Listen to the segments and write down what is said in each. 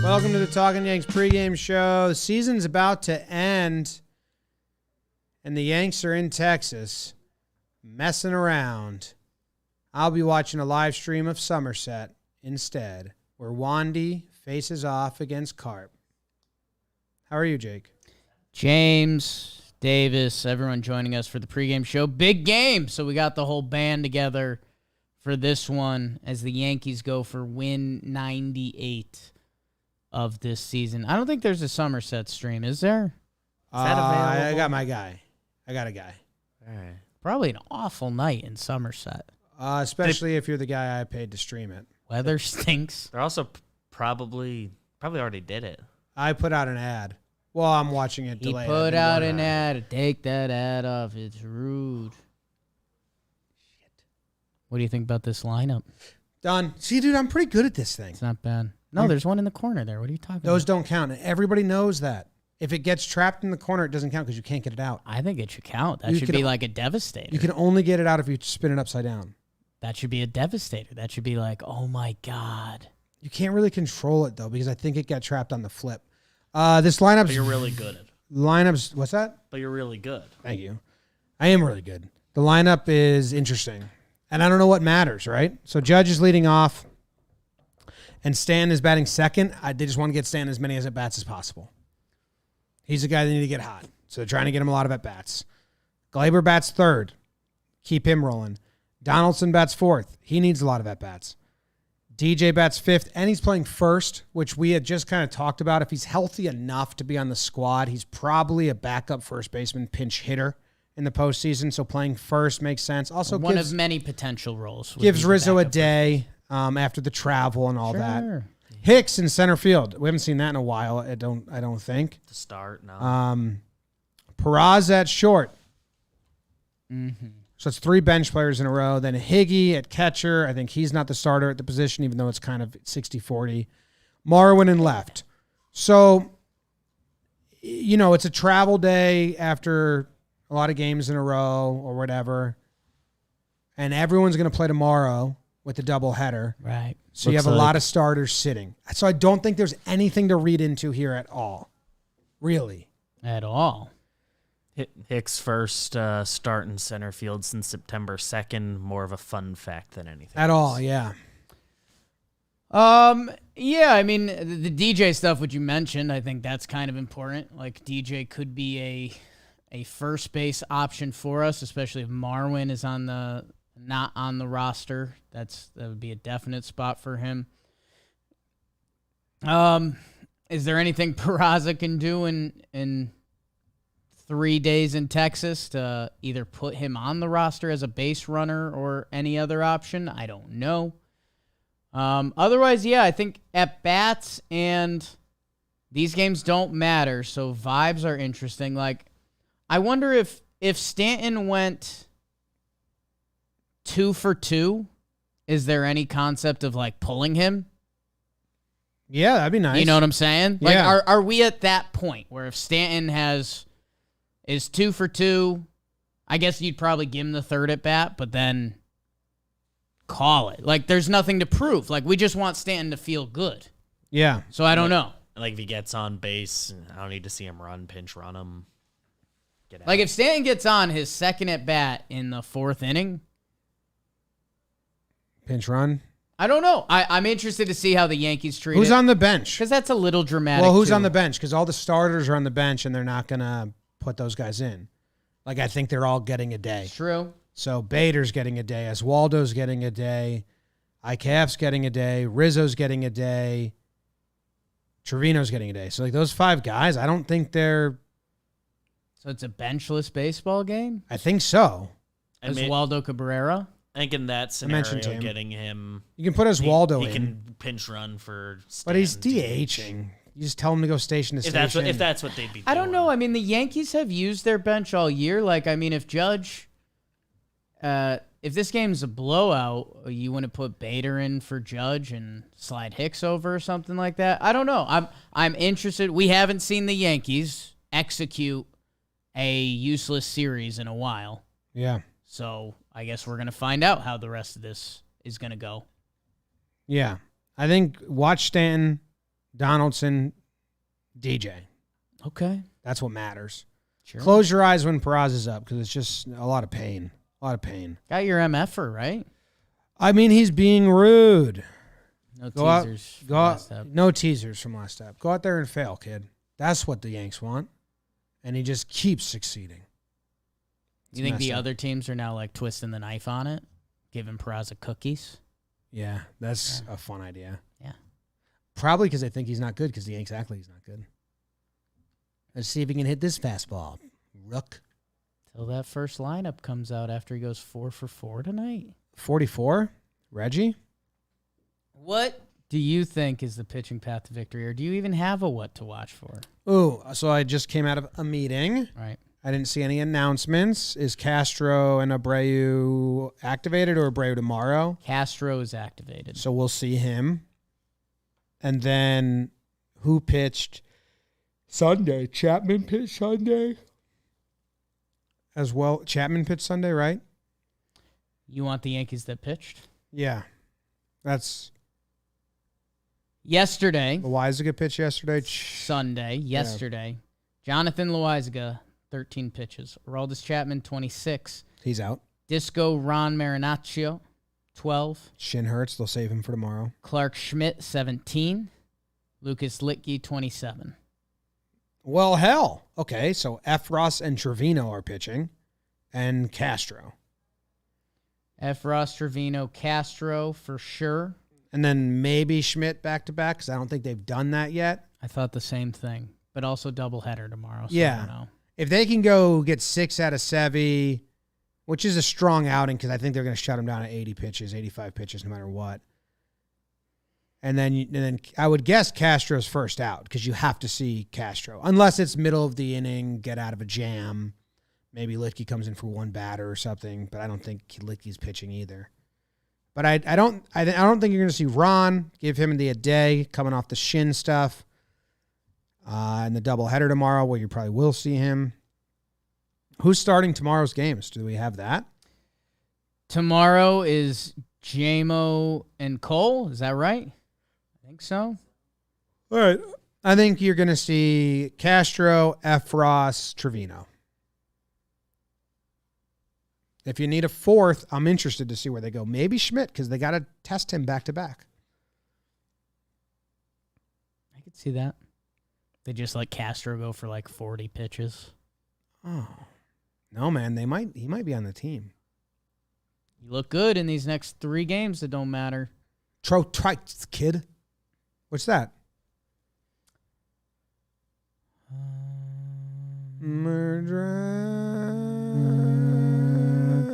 Welcome to the Talkin Yanks pregame show. The season's about to end, and the Yanks are in Texas, messing around. I'll be watching a live stream of Somerset instead, where Wandy faces off against Carp. How are you, Jake? James, Davis, everyone joining us for the pregame show. Big game, so we got the whole band together for this one as the Yankees go for win 98 of this season. I don't think there's a Somerset stream, is there? Is that available? I got my guy. I got a guy. All right. Probably an awful night in Somerset. Especially if you're the guy I paid to stream it. Weather stinks. They're also probably already did it. I put out an ad. Well, I'm watching it He delayed. put out an ad. Take that ad off. It's rude. Shit. What do you think about this lineup? Done. See, dude, I'm pretty good at this thing. It's not bad. No, there's one in the corner there. What are you talking Those about? don't count. Everybody knows that. If it gets trapped in the corner, it doesn't count because you can't get it out. I think it should count. That You should can- be like a devastator. You can only get it out if you spin it upside down. That should be a devastator. That should be like, oh my God. You can't really control it, though, because I think it got trapped on the flip. This lineup's... But you're really good at it. Lineups... What's that? But you're really good. Thank you. I am really good. The lineup is interesting. And I don't know what matters, right? So Judge is leading off, and Stan is batting second. They just want to get Stan as many at-bats as possible. He's the guy they need to get hot. So they're trying to get him a lot of at-bats. Glaber bats third. Keep him rolling. Donaldson bats fourth. He needs a lot of at-bats. DJ bats fifth, and he's playing first, which we had just kind of talked about. If he's healthy enough to be on the squad, he's probably a backup first baseman pinch hitter in the postseason, so playing first makes sense. Also, One of many potential roles. Gives Rizzo a day after the travel and all that. Sure. Hicks in center field. We haven't seen that in a while. I don't think. To start, no. Peraza at short. Mm-hmm. So it's three bench players in a row. Then Higgy at catcher. I think he's not the starter at the position, even though it's kind of 60-40. Marwin in left. So, you know, it's a travel day after a lot of games in a row or whatever. And everyone's going to play tomorrow with the doubleheader. Right. So you have a lot of starters sitting. So I don't think there's anything to read into here at all. Really. At all. Hicks' first start in center field since September 2nd. More of a fun fact than anything. At all, yeah. Yeah, I mean, the DJ stuff, which you mentioned, I think that's kind of important. Like, DJ could be a first base option for us, especially if Marwin is not on the roster. That would be a definite spot for him. Is there anything Peraza can do in 3 days in Texas to either put him on the roster as a base runner or any other option? I don't know. Otherwise, yeah, I think at bats and these games don't matter, so vibes are interesting. Like, I wonder if Stanton went 2 for 2, is there any concept of like pulling him? Yeah, that'd be nice. You know what I'm saying? Like, Yeah. are we at that point where if Stanton is 2 for 2, I guess you'd probably give him the third at bat, but then call it. Like, there's nothing to prove. Like, we just want Stanton to feel good. Yeah. So I don't know. Like, if he gets on base, I don't need to see him pinch run him. Get out. Like, if Stanton gets on his second at bat in the 4th inning, Pinch run. I don't know. I'm interested to see how the Yankees treat Who's it. on the bench? Because that's a little dramatic. Well, who's too. on the bench? Because all the starters are on the bench, and they're not going to put those guys in. Like, I think they're all getting a day. True. So Bader's getting a day. Oswaldo's getting a day. IKF's getting a day. Rizzo's getting a day. Trevino's getting a day. So, like, those 5 guys, I don't think they're... So it's a benchless baseball game? I think so. Oswaldo Cabrera? I think in that mentioned scenario, him. getting him... You can put Oswaldo he in. can pinch run for Stanton. But he's DHing. You just tell him to go station to station. If that's what they'd be doing. I don't know. I mean, the Yankees have used their bench all year. Like, I mean, if Judge... if this game's a blowout, you want to put Bader in for Judge and slide Hicks over or something like that? I don't know. I'm interested. We haven't seen the Yankees execute a useless series in a while. Yeah. So I guess we're going to find out how the rest of this is going to go. Yeah. I think watch Stanton Donaldson, DJ. Okay. That's what matters. Sure. Close your eyes when Peraza's up because it's just a lot of pain. A lot of pain. Got your MFer, right? I mean, he's being rude. No Go teasers. Out, go out, no teasers from last step. Go out there and fail, kid. That's what the Yanks want. And he just keeps succeeding. You think the other teams are now like twisting the knife on it? Giving Peraza cookies? Yeah, that's a fun idea. Yeah. Probably because they think he's not good because the Yanks act like he's not good. Let's see if he can hit this fastball. Rook. Till that first lineup comes out after he goes 4 for 4 tonight. 44? Reggie? What do you think is the pitching path to victory, or do you even have a what to watch for? Ooh, so I just came out of a meeting. Right. I didn't see any announcements. Is Castro and Abreu activated or Abreu tomorrow? Castro is activated. So we'll see him. And then who pitched Sunday? Chapman pitched Sunday as well. Chapman pitched Sunday, right? You want the Yankees that pitched? Yeah. That's yesterday. Loaizaga pitched yesterday. Yesterday. Yeah. Jonathan Loaizaga, 13 pitches. Aroldis Chapman, 26. He's out. Disco Ron Marinaccio, 12. Shin hurts. They'll save him for tomorrow. Clark Schmidt, 17. Lucas Litke, 27. Well, hell. Okay, so Efros and Trevino are pitching, and Castro. Efros, Trevino, Castro for sure. And then maybe Schmidt back-to-back because I don't think they've done that yet. I thought the same thing, but also doubleheader tomorrow. So yeah. I don't know. If they can go get 6 out of Sevy, which is a strong outing because I think they're going to shut him down at 80 pitches, 85 pitches, no matter what. And then I would guess Castro's first out because you have to see Castro. Unless it's middle of the inning, get out of a jam. Maybe Litke comes in for one batter or something, but I don't think Litke's pitching either. But I don't think you're going to see Ron. Give him a day coming off the shin stuff. And the doubleheader tomorrow, where you probably will see him. Who's starting tomorrow's games? Do we have that? Tomorrow is JMO and Cole. Is that right? I think so. All right. I think you're going to see Castro, Efros, Trevino. If you need a fourth, I'm interested to see where they go. Maybe Schmidt, because they got to test him back-to-back. I could see that. They just let Castro go for like 40 pitches. Oh. No, man. He might be on the team. You look good in these next 3 games that don't matter. Try, kid. What's that?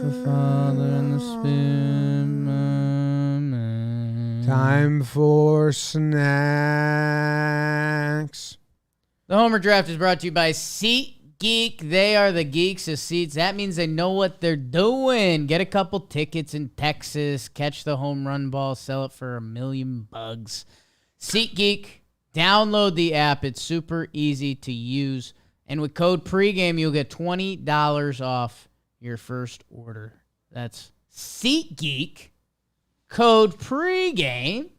The Father and the Spirit. Time for snacks. The Homer Draft is brought to you by SeatGeek. They are the geeks of seats. That means they know what they're doing. Get a couple tickets in Texas. Catch the home run ball. Sell it for $1 million. SeatGeek. Download the app. It's super easy to use. And with code Pregame, you'll get $20 off your first order. That's SeatGeek. Code Pregame.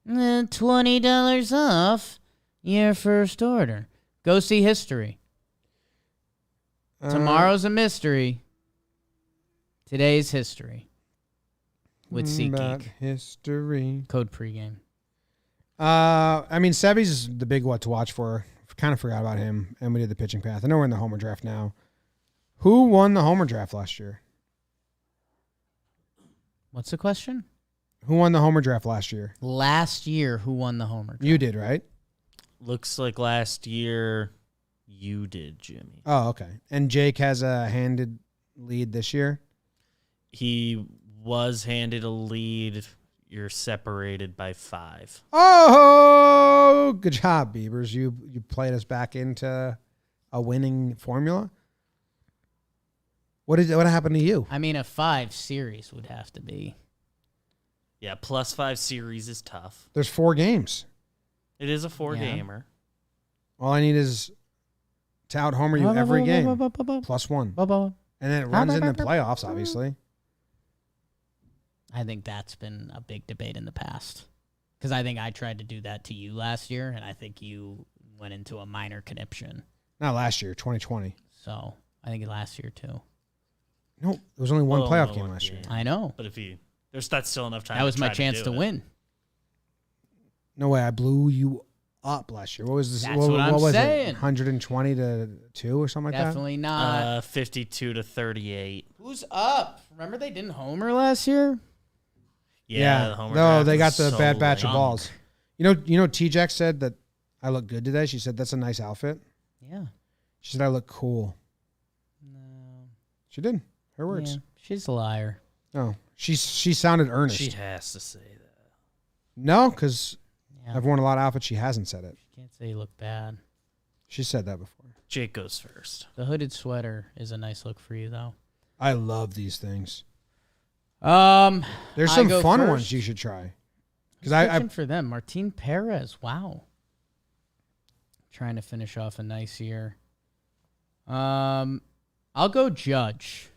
$20 off your first order. Go see history. Tomorrow's a mystery. Today's history. With SeatGeek. History. Code Pregame. I mean, Sevy's the big what to watch for. Kind of forgot about him, and we did the pitching path. I know we're in the Homer Draft now. Who won the Homer Draft last year? What's the question? Who won the Homer Draft last year? Last year, who won the Homer Draft? You did, right? Looks like last year you did, Jimmy. Oh, okay. And Jake has a handed lead this year? He was handed a lead. You're separated by 5. Oh, good job, Beavers. You played us back into a winning formula. What happened to you? I mean, a 5 series would have to be. Yeah, +5 series is tough. There's 4 games. It is a 4-gamer. All I need is to out homer you every game. +1. And then it runs in the playoffs, obviously. I think that's been a big debate in the past. Because I think I tried to do that to you last year, and I think you went into a minor conniption. Not last year, 2020. So I think last year too. No, there was only one Oh, playoff no, game one last year. game. I know. But that's still enough time. That was to my try chance do to it. win. No way, I blew you up last year. What was this? That's what I'm was saying. it? 120 to 2 or something like Definitely not. 52 to 38. Who's up? Remember they didn't homer last year? that? Yeah. The Homer No, draft they got was the so bad batch of lame. balls. You know, T-Jack said that I look good today. She said, that's a nice outfit. Yeah. She said, I look cool. No. She did. Her words. Yeah, she's a liar. No, she sounded earnest. She has to say that. No, because Yeah. I've worn a lot of outfits. She hasn't said it. She can't say you look bad. She said that before. Jake goes first. The hooded sweater is a nice look for you, though. I love these things. There's I some go fun first. ones you should try. Because I for them, Martin Perez. Wow. Trying to finish off a nice year. I'll go Judge.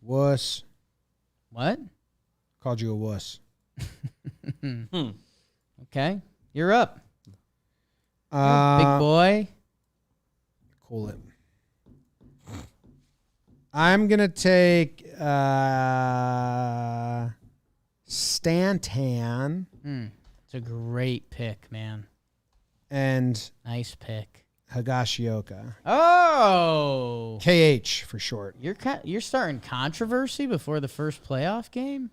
wuss. What? Called you a wuss. Okay, you're up. You're a Uh, big boy. Cool it. I'm gonna take Stanton It's a great pick, man. and Nice pick. Higashioka. Oh, KH for short. you're starting controversy before the first playoff game.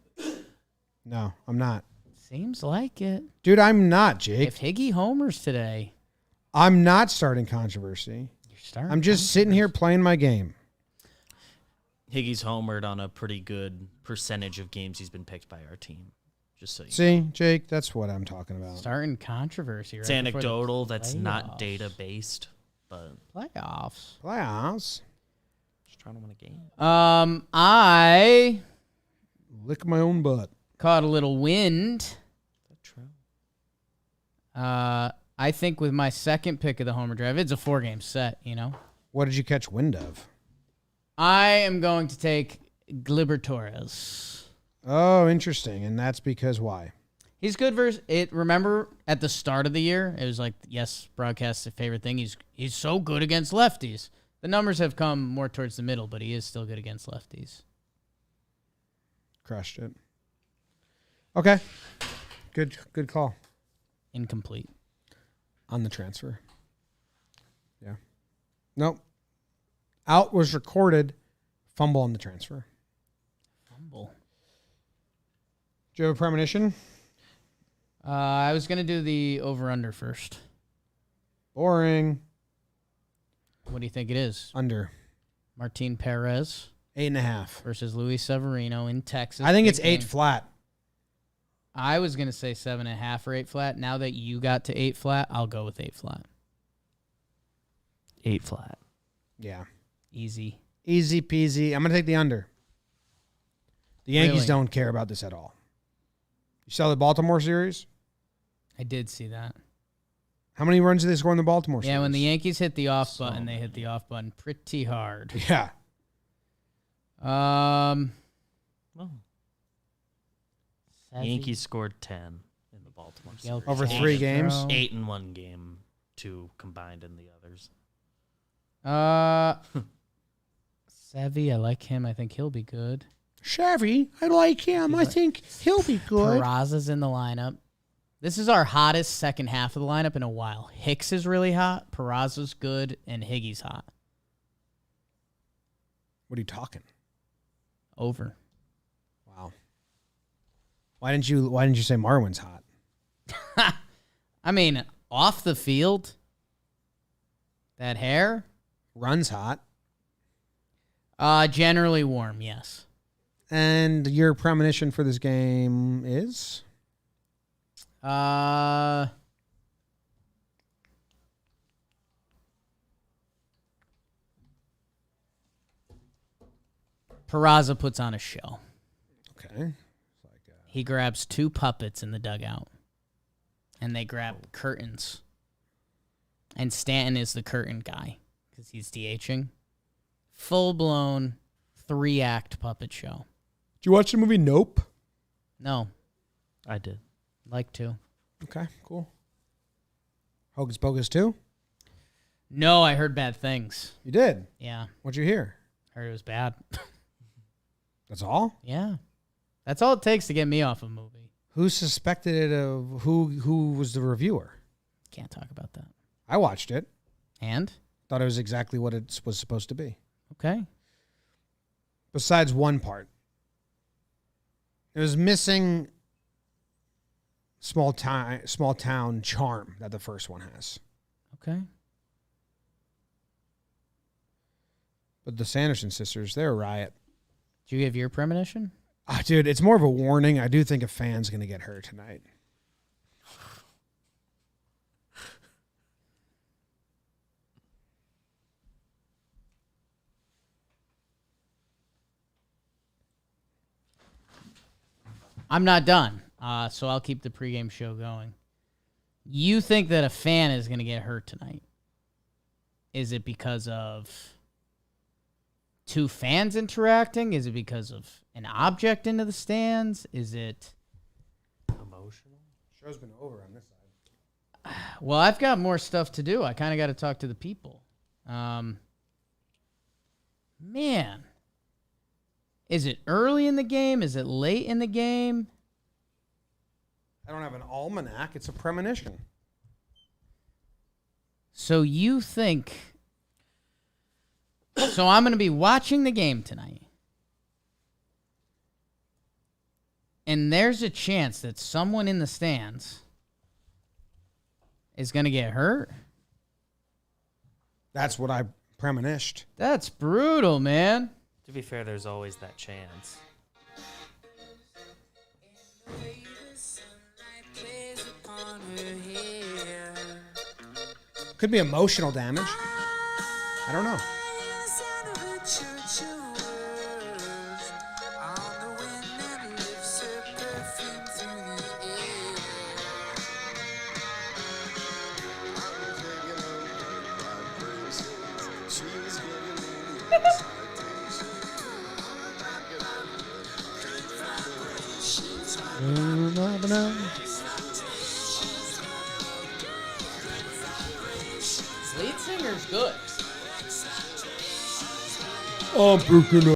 No, I'm not. Seems like it. Dude, I'm not, Jake. If Higgy homers today, I'm not starting controversy. you're starting. I'm just sitting here playing my game. Higgy's homered on a pretty good percentage of games he's been picked by our team. Just so you know. See, Jake, that's what I'm talking about. starting controversy. Right It's before the anecdotal. That's not playoffs. data based, but Playoffs. Playoffs. just trying to win a game. I Lick my own butt. Uh, caught a little wind. Is that true? I think with my second pick of the homer drive, it's a 4-game set, you know. What did you catch wind of? I am going to take Gleyber Torres. Oh, interesting. And that's because why? He's good versus it. Remember at the start of the year, it was like, yes, broadcast's favorite thing. He's so good against lefties. The numbers have come more towards the middle, but he is still good against lefties. Crushed it. Okay. Good call Incomplete. on the transfer. Yeah. Nope. Out was recorded. Fumble on the transfer. Fumble. Do you have a premonition? I was going to do the over-under first. Boring. What do you think it is? Under. Martin Perez 8.5. versus Luis Severino in Texas. I think Big it's 8 game. flat. I was going to say 7.5 or 8 flat. Now that you got to 8 flat, I'll go with 8 flat. 8 flat. Yeah. Easy. Easy peasy. I'm going to take the under. The Yankees Really? don't care about this at all. You saw the Baltimore series? I did see that. How many runs did they score in the Baltimore series? Yeah, when the Yankees hit the off So button, they hit the off button pretty hard. Yeah. Well, Savvy. Yankees scored 10 in the Baltimore Miguel series. Over Castro. 3 games? 8 in one game, 2 combined in the others. Savvy, I like him. I think he'll be good. Chevy, I like him. I think he'll be good. Peraza's in the lineup. This is our hottest second half of the lineup in a while. Hicks is really hot. Peraza's good, and Higgy's hot. What are you talking? Over. Wow. Why didn't you say Marwin's hot? I mean, off the field, that hair, Runs hot. generally warm, yes. And your premonition for this game is? Peraza puts on a show. Okay. He grabs 2 puppets in the dugout, and they grab curtains. And Stanton is the curtain guy because he's DHing. Full-blown 3-act puppet show. Did you watch the movie Nope? No. I did. Like to. Okay, cool. Hocus Pocus 2? No, I heard bad things. You did? Yeah. What'd you hear? Heard it was bad. That's all? Yeah. That's all it takes to get me off a movie. Who suspected it of who was the reviewer? Can't talk about that. I watched it. And? Thought it was exactly what it was supposed to be. Okay. Besides one part. It was missing small town charm that the first one has. Okay. But the Sanderson sisters, they're a riot. Did you give your premonition? Dude, it's more of a warning. I do think a fan's going to get hurt tonight. I'm not done, so I'll keep the pregame show going. You think that a fan is going to get hurt tonight? Is it because of two fans interacting? Is it because of an object into the stands? Is it Emotional? Show's been over on this side. Well, I've got more stuff to do. I kind of got to talk to the people. Man. Is it early in the game? Is it late in the game? I don't have an almanac. It's a premonition. So you think... So I'm going to be watching the game tonight. And there's a chance that someone in the stands is going to get hurt. That's what I premonished. That's brutal, man. To be fair, there's always that chance. Could be emotional damage. I don't know. Lead singer's good. I'm freaking